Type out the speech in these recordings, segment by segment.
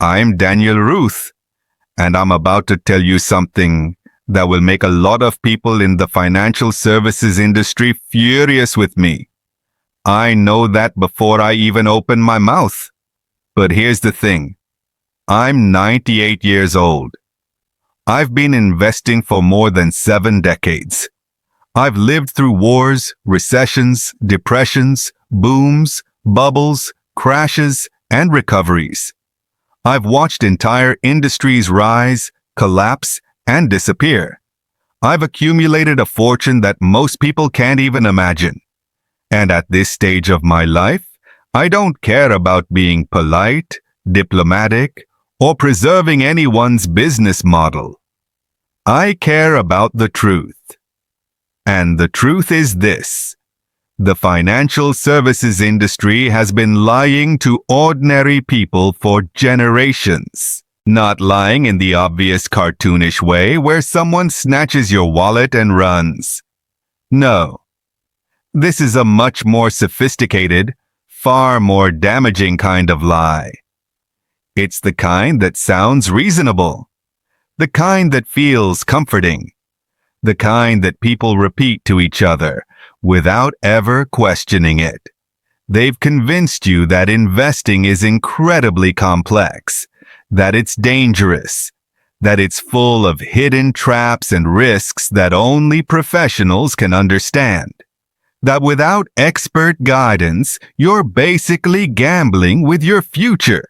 I'm Daniel Ruth, and I'm about to tell you something that will make a lot of people in the financial services industry furious with me. I know that before I even open my mouth. But here's the thing. I'm 98 years old. I've been investing for more than 7 decades. I've lived through wars, recessions, depressions, booms, bubbles, crashes, and recoveries. I've watched entire industries rise, collapse, and disappear. I've accumulated a fortune that most people can't even imagine. And at this stage of my life, I don't care about being polite, diplomatic, or preserving anyone's business model. I care about the truth. And the truth is this. The financial services industry has been lying to ordinary people for generations. Not lying in the obvious cartoonish way where someone snatches your wallet and runs. No. This is a much more sophisticated, far more damaging kind of lie. It's the kind that sounds reasonable. The kind that feels comforting. The kind that people repeat to each other without ever questioning it. They've convinced you that investing is incredibly complex, that it's dangerous, that it's full of hidden traps and risks that only professionals can understand, that without expert guidance, you're basically gambling with your future.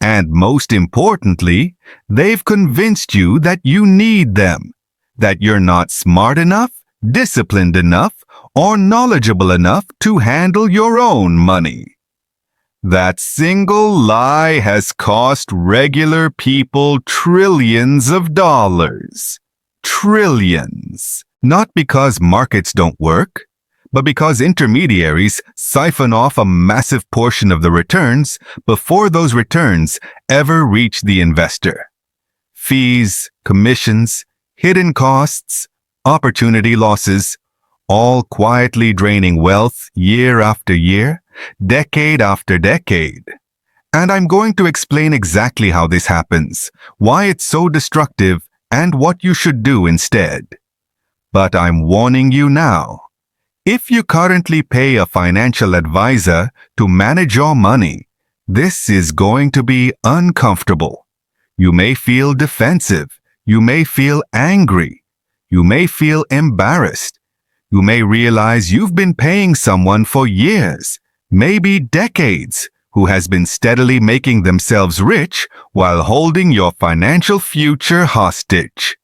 And most importantly, they've convinced you that you need them, that you're not smart enough, disciplined enough, or knowledgeable enough to handle your own money. That single lie has cost regular people trillions of dollars. Trillions. Not because markets don't work, but because intermediaries siphon off a massive portion of the returns before those returns ever reach the investor. Fees, commissions, hidden costs, opportunity losses, all quietly draining wealth year after year, decade after decade. And I'm going to explain exactly how this happens, why it's so destructive, and what you should do instead. But I'm warning you now. If you currently pay a financial advisor to manage your money, this is going to be uncomfortable. You may feel defensive. You may feel angry. You may feel embarrassed. You may realize you've been paying someone for years, maybe decades, who has been steadily making themselves rich while holding your financial future hostage.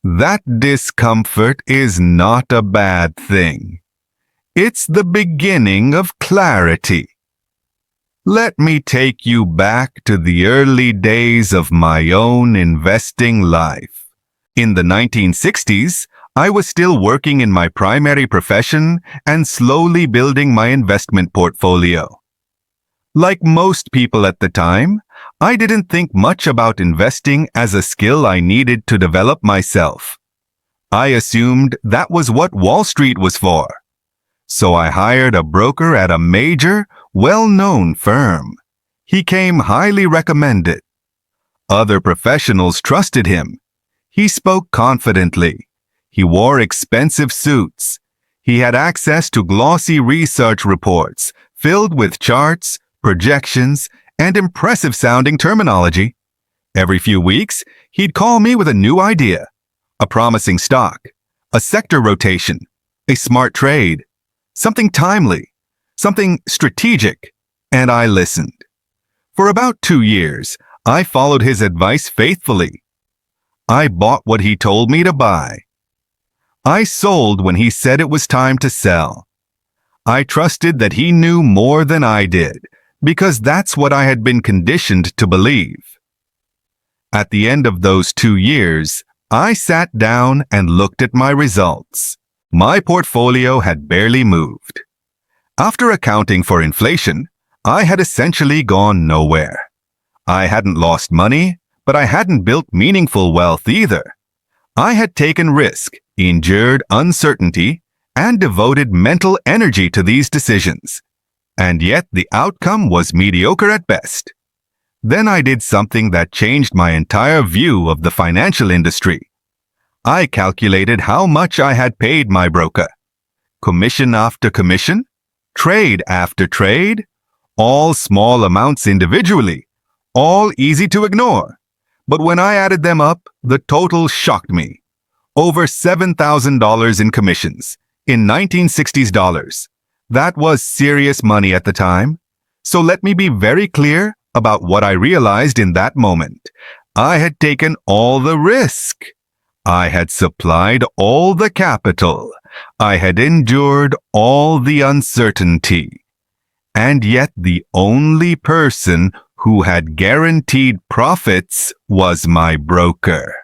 That discomfort is not a bad thing. It's the beginning of clarity. Let me take you back to the early days of my own investing life. In the 1960s, I was still working in my primary profession and slowly building my investment portfolio. Like most people at the time, I didn't think much about investing as a skill I needed to develop myself. I assumed that was what Wall Street was for. So I hired a broker at a major, well-known firm. He came highly recommended. Other professionals trusted him. He spoke confidently. He wore expensive suits. He had access to glossy research reports filled with charts, projections, and impressive-sounding terminology. Every few weeks, he'd call me with a new idea, a promising stock, a sector rotation, a smart trade, something timely, something strategic, and I listened. For about 2 years, I followed his advice faithfully. I bought what he told me to buy. I sold when he said it was time to sell. I trusted that he knew more than I did, because that's what I had been conditioned to believe. At the end of those 2 years, I sat down and looked at my results. My portfolio had barely moved. After accounting for inflation, I had essentially gone nowhere. I hadn't lost money, but I hadn't built meaningful wealth either. I had taken risk, endured uncertainty, and devoted mental energy to these decisions. And yet the outcome was mediocre at best. Then I did something that changed my entire view of the financial industry. I calculated how much I had paid my broker. Commission after commission, trade after trade, all small amounts individually, all easy to ignore. But when I added them up, the total shocked me. Over $7,000 in commissions, in 1960s dollars. That was serious money at the time. So let me be very clear about what I realized in that moment. I had taken all the risk. I had supplied all the capital. I had endured all the uncertainty. And yet the only person who had guaranteed profits was my broker.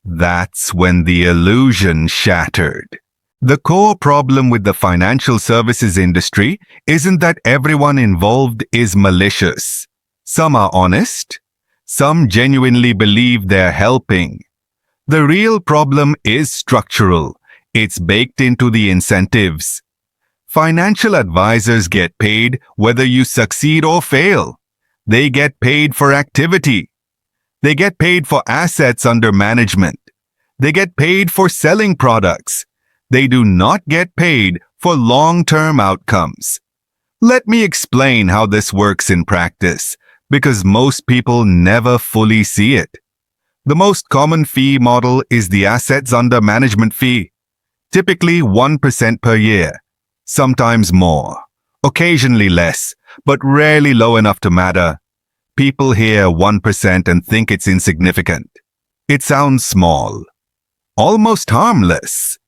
That's when the illusion shattered. The core problem with the financial services industry isn't that everyone involved is malicious. Some are honest. Some genuinely believe they're helping. The real problem is structural. It's baked into the incentives. Financial advisors get paid whether you succeed or fail. They get paid for activity. They get paid for assets under management. They get paid for selling products. They do not get paid for long-term outcomes. Let me explain how this works in practice, because most people never fully see it. The most common fee model is the assets under management fee, typically 1% per year, sometimes more, occasionally less, but rarely low enough to matter. People hear 1% and think it's insignificant. It sounds small, almost harmless.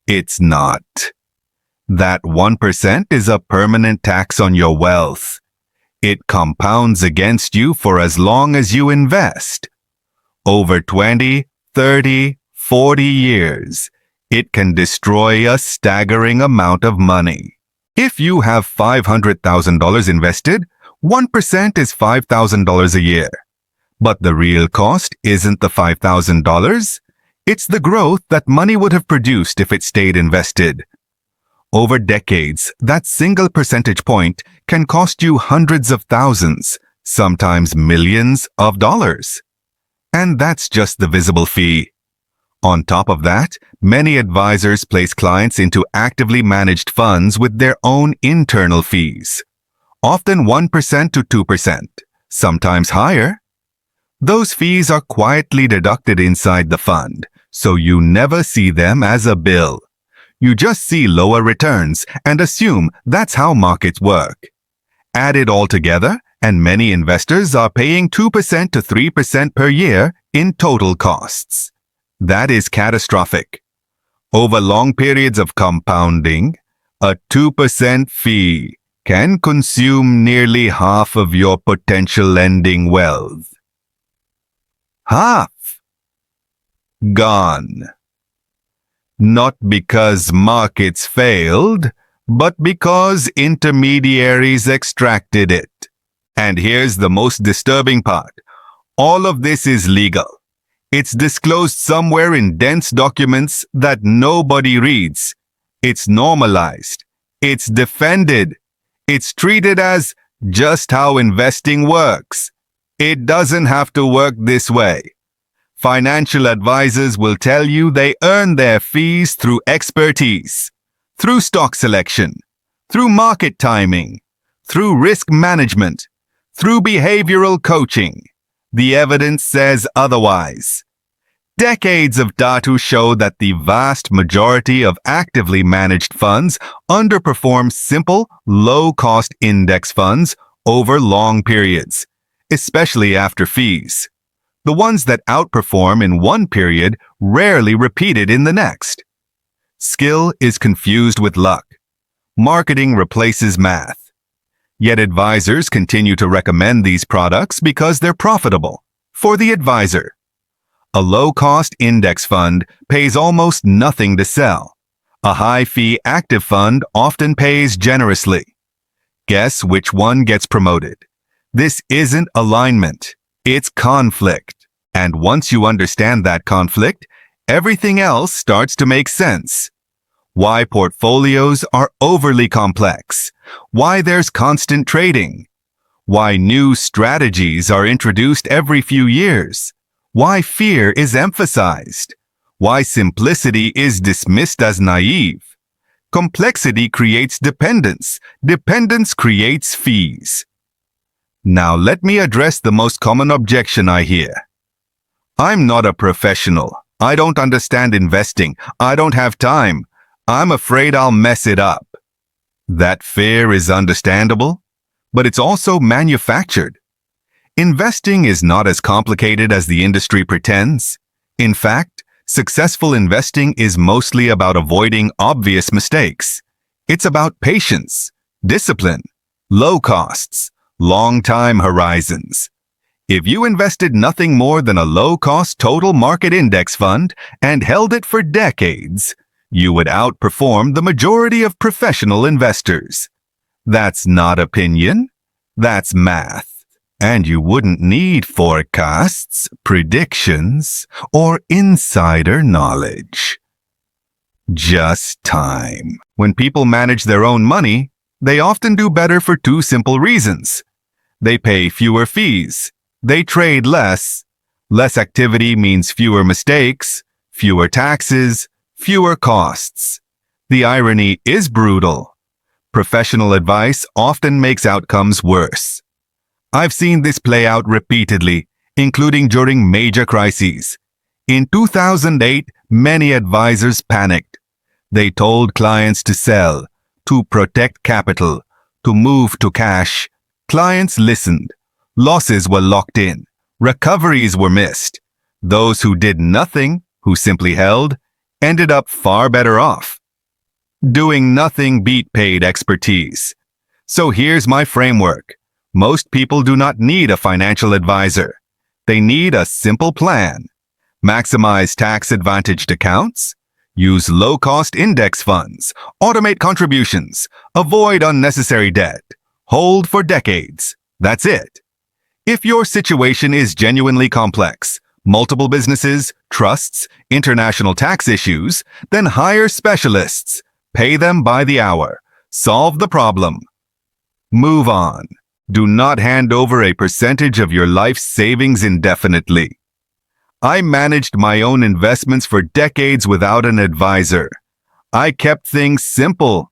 It's not. That 1% is a permanent tax on your wealth. It compounds against you for as long as you invest. Over 20, 30, 40 years, it can destroy a staggering amount of money. If you have $500,000 invested, 1% is $5,000 a year. But the real cost isn't the $5,000. It's the growth that money would have produced if it stayed invested. Over decades, that single percentage point can cost you hundreds of thousands, sometimes millions of dollars. And that's just the visible fee. On top of that, many advisors place clients into actively managed funds with their own internal fees, often 1% to 2%, sometimes higher. Those fees are quietly deducted inside the fund, so you never see them as a bill. You just see lower returns and assume that's how markets work. Add it all together, and many investors are paying 2% to 3% per year in total costs. That is catastrophic. Over long periods of compounding, a 2% fee can consume nearly half of your potential ending wealth. Half. Gone. Not because markets failed, but because intermediaries extracted it. And here's the most disturbing part. All of this is legal. It's disclosed somewhere in dense documents that nobody reads. It's normalized. It's defended. It's treated as just how investing works. It doesn't have to work this way. Financial advisors will tell you they earn their fees through expertise, through stock selection, through market timing, through risk management, through behavioral coaching. The evidence says otherwise. Decades of data show that the vast majority of actively managed funds underperform simple, low-cost index funds over long periods, especially after fees. The ones that outperform in one period rarely repeat it in the next. Skill is confused with luck. Marketing replaces math. Yet advisors continue to recommend these products because they're profitable for the advisor. A low-cost index fund pays almost nothing to sell. A high-fee active fund often pays generously. Guess which one gets promoted? This isn't alignment. It's conflict. And once you understand that conflict, everything else starts to make sense. Why portfolios are overly complex. Why there's constant trading. why new strategies are introduced every few years, why fear is emphasized, why simplicity is dismissed as naive. Complexity creates dependence. Dependence creates fees. Now let me address the most common objection I hear. I'm not a professional. I don't understand investing. I don't have time. I'm afraid I'll mess it up. That fear is understandable, but it's also manufactured. Investing is not as complicated as the industry pretends. In fact, successful investing is mostly about avoiding obvious mistakes. It's about patience, discipline, low costs, long time horizons. If you invested nothing more than a low-cost total market index fund and held it for decades, you would outperform the majority of professional investors. That's not opinion, that's math. And you wouldn't need forecasts, predictions, or insider knowledge. Just time. When people manage their own money, they often do better for two simple reasons. They pay fewer fees. They trade less. Less activity means fewer mistakes, fewer taxes, fewer costs. The irony is brutal. Professional advice often makes outcomes worse. I've seen this play out repeatedly, including during major crises. In 2008, many advisors panicked. They told clients to sell, to protect capital, to move to cash. Clients listened. Losses were locked in. Recoveries were missed. Those who did nothing, who simply held, ended up far better off. Doing nothing beat paid expertise. So here's my framework. Most people do not need a financial advisor. They need a simple plan. Maximize tax-advantaged accounts. Use low-cost index funds. Automate contributions. Avoid unnecessary debt. Hold for decades. That's it. If your situation is genuinely complex, multiple businesses, trusts, international tax issues, then hire specialists. Pay them by the hour. Solve the problem. Move on. Do not hand over a percentage of your life savings indefinitely. I managed my own investments for decades without an advisor. I kept things simple.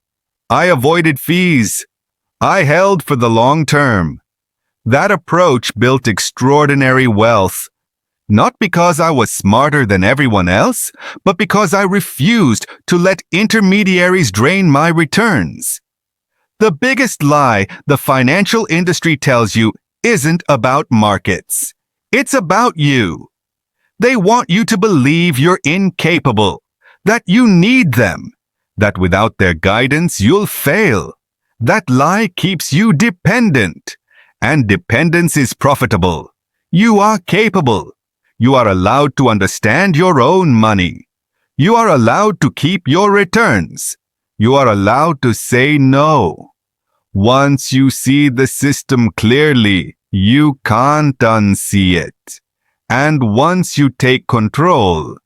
I avoided fees. I held for the long term. That approach built extraordinary wealth, not because I was smarter than everyone else, but because I refused to let intermediaries drain my returns. The biggest lie the financial industry tells you isn't about markets. It's about you. They want you to believe you're incapable, that you need them, that without their guidance you'll fail. That lie keeps you dependent. And dependence is profitable. You are capable. You are allowed to understand your own money. You are allowed to keep your returns. You are allowed to say no. Once you see the system clearly, you can't unsee it. And once you take control,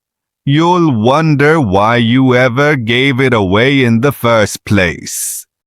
you'll wonder why you ever gave it away in the first place.